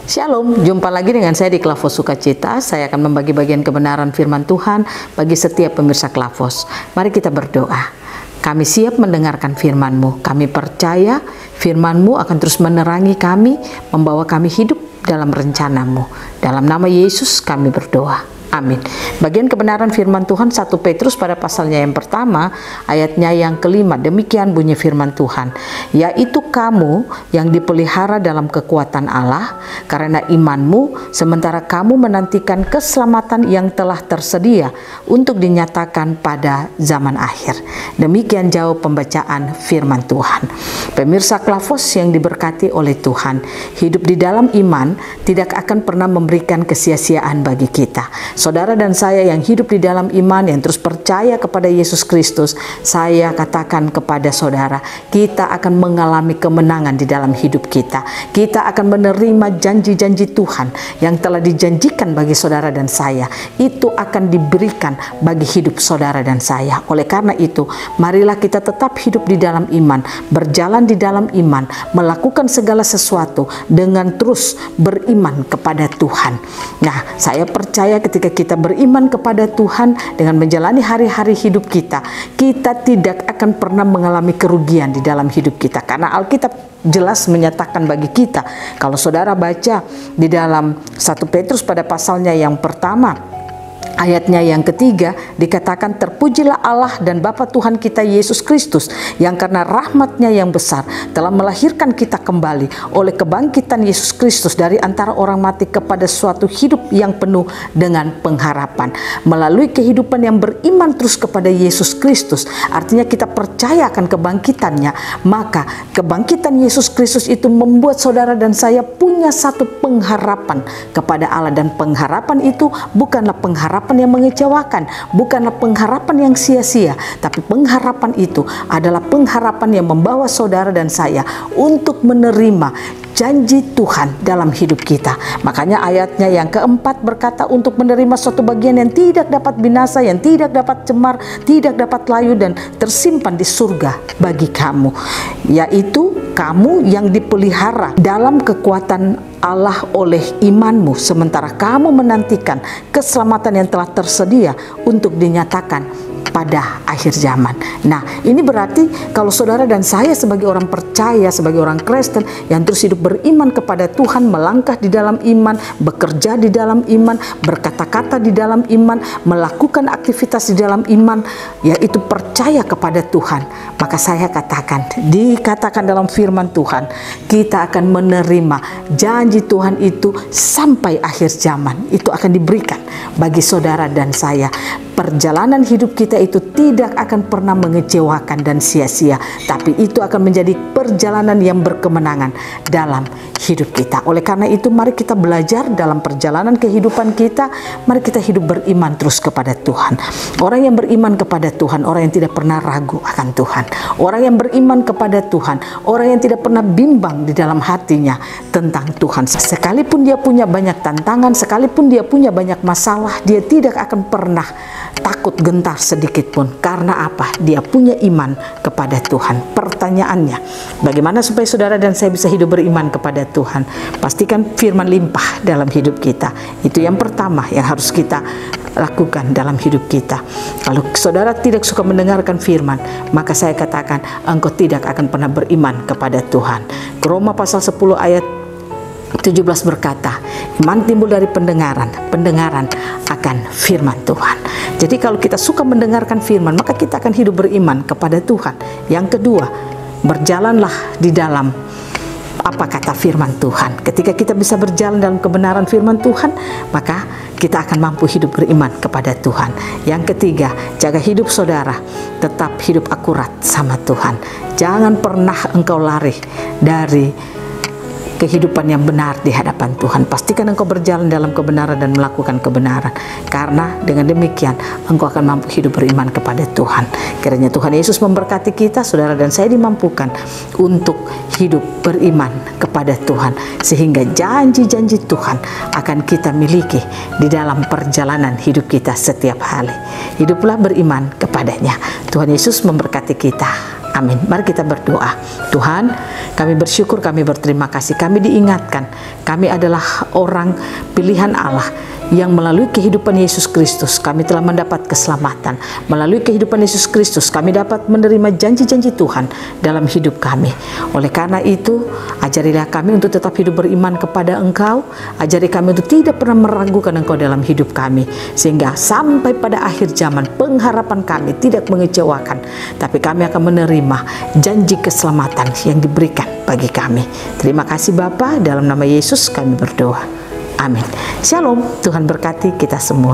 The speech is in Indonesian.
Shalom, jumpa lagi dengan saya di Klavos Sukacita. Saya akan membagi bagian kebenaran firman Tuhan bagi setiap pemirsa Klavos. Mari kita berdoa. Kami siap mendengarkan firman-Mu. Kami percaya firman-Mu akan terus menerangi kami, membawa kami hidup dalam rencana-Mu. Dalam nama Yesus kami berdoa. Amin. Bagian kebenaran firman Tuhan 1 Petrus pada pasalnya yang pertama, ayatnya yang kelima. Demikian bunyi firman Tuhan, yaitu kamu yang dipelihara dalam kekuatan Allah karena imanmu, sementara kamu menantikan keselamatan yang telah tersedia untuk dinyatakan pada zaman akhir. Demikian jauh pembacaan firman Tuhan. Pemirsa Klavos yang diberkati oleh Tuhan, hidup di dalam iman tidak akan pernah memberikan kesia-siaan bagi kita. Saudara dan saya yang hidup di dalam iman, yang terus percaya kepada Yesus Kristus, saya katakan kepada saudara, kita akan mengalami kemenangan di dalam hidup kita. Kita akan menerima janji-janji Tuhan yang telah dijanjikan bagi saudara dan saya. Itu akan diberikan bagi hidup saudara dan saya. Oleh karena itu, marilah kita tetap hidup di dalam iman, berjalan di dalam iman, melakukan segala sesuatu dengan terus beriman kepada Tuhan. Nah, saya percaya ketika kita beriman kepada Tuhan dengan menjalani hari-hari hidup kita, kita tidak akan pernah mengalami kerugian di dalam hidup kita. Karena Alkitab jelas menyatakan bagi kita, kalau saudara baca di dalam 1 Petrus pada pasalnya yang pertama, ayatnya yang ketiga, dikatakan terpujilah Allah dan Bapa Tuhan kita Yesus Kristus, yang karena rahmat-Nya yang besar telah melahirkan kita kembali oleh kebangkitan Yesus Kristus dari antara orang mati kepada suatu hidup yang penuh dengan pengharapan. Melalui kehidupan yang beriman terus kepada Yesus Kristus, artinya kita percaya akan kebangkitan-Nya, maka kebangkitan Yesus Kristus itu membuat saudara dan saya punya satu pengharapan kepada Allah. Dan pengharapan itu bukanlah pengharapan yang mengecewakan, bukanlah pengharapan yang sia-sia, tapi pengharapan itu adalah pengharapan yang membawa saudara dan saya untuk menerima janji Tuhan dalam hidup kita. Makanya ayatnya yang keempat berkata, untuk menerima suatu bagian yang tidak dapat binasa, yang tidak dapat cemar, tidak dapat layu, dan tersimpan di surga bagi kamu, yaitu kamu yang dipelihara dalam kekuatan Allah oleh imanmu, sementara kamu menantikan keselamatan yang telah tersedia untuk dinyatakan pada akhir zaman. Nah, ini berarti kalau saudara dan saya sebagai orang percaya, sebagai orang Kristen yang terus hidup beriman kepada Tuhan, melangkah di dalam iman, bekerja di dalam iman, berkata-kata di dalam iman, melakukan aktivitas di dalam iman, yaitu percaya kepada Tuhan, maka saya katakan, dikatakan dalam firman Tuhan, kita akan menerima janji Tuhan itu sampai akhir zaman. Itu akan diberikan bagi saudara dan saya. Perjalanan hidup kita itu tidak akan pernah mengecewakan dan sia-sia, tapi itu akan menjadi perjalanan yang berkemenangan dalam hidup kita. Oleh karena itu, mari kita belajar dalam perjalanan kehidupan kita, mari kita hidup beriman terus kepada Tuhan. Orang yang beriman kepada Tuhan, orang yang tidak pernah ragu akan Tuhan. Orang yang beriman kepada Tuhan, orang yang tidak pernah bimbang di dalam hatinya tentang Tuhan. Sekalipun dia punya banyak tantangan, sekalipun dia punya banyak masalah, dia tidak akan pernah takut gentar sedikit pun. Karena apa? Dia punya iman kepada Tuhan. Pertanyaannya, bagaimana supaya saudara dan saya bisa hidup beriman kepada Tuhan? Pastikan firman limpah dalam hidup kita. Itu yang pertama yang harus kita lakukan dalam hidup kita. Kalau saudara tidak suka mendengarkan firman, maka saya katakan engkau tidak akan pernah beriman kepada Tuhan. Roma pasal 10 ayat 17 berkata, iman timbul dari pendengaran, pendengaran akan firman Tuhan. Jadi kalau kita suka mendengarkan firman, maka kita akan hidup beriman kepada Tuhan. Yang kedua, berjalanlah di dalam apa kata firman Tuhan. Ketika kita bisa berjalan dalam kebenaran firman Tuhan, maka kita akan mampu hidup beriman kepada Tuhan. Yang ketiga, jaga hidup saudara, tetap hidup akurat sama Tuhan. Jangan pernah engkau lari dari kehidupan yang benar di hadapan Tuhan. Pastikan engkau berjalan dalam kebenaran dan melakukan kebenaran, karena dengan demikian engkau akan mampu hidup beriman kepada Tuhan. Kiranya Tuhan Yesus memberkati kita, saudara dan saya dimampukan untuk hidup beriman kepada Tuhan, sehingga janji-janji Tuhan akan kita miliki di dalam perjalanan hidup kita setiap hari. Hiduplah beriman kepadanya. Tuhan Yesus memberkati kita. Amin. Mari kita berdoa. Tuhan, kami bersyukur, kami berterima kasih, kami diingatkan, kami adalah orang pilihan Allah yang melalui kehidupan Yesus Kristus kami telah mendapat keselamatan. Melalui kehidupan Yesus Kristus kami dapat menerima janji-janji Tuhan dalam hidup kami. Oleh karena itu, ajarilah kami untuk tetap hidup beriman kepada Engkau. Ajari kami untuk tidak pernah meragukan Engkau dalam hidup kami, sehingga sampai pada akhir zaman pengharapan kami tidak mengecewakan, tapi kami akan menerima janji keselamatan yang diberikan bagi kami. Terima kasih Bapa, dalam nama Yesus kami berdoa. Amin. Shalom, Tuhan berkati kita semua.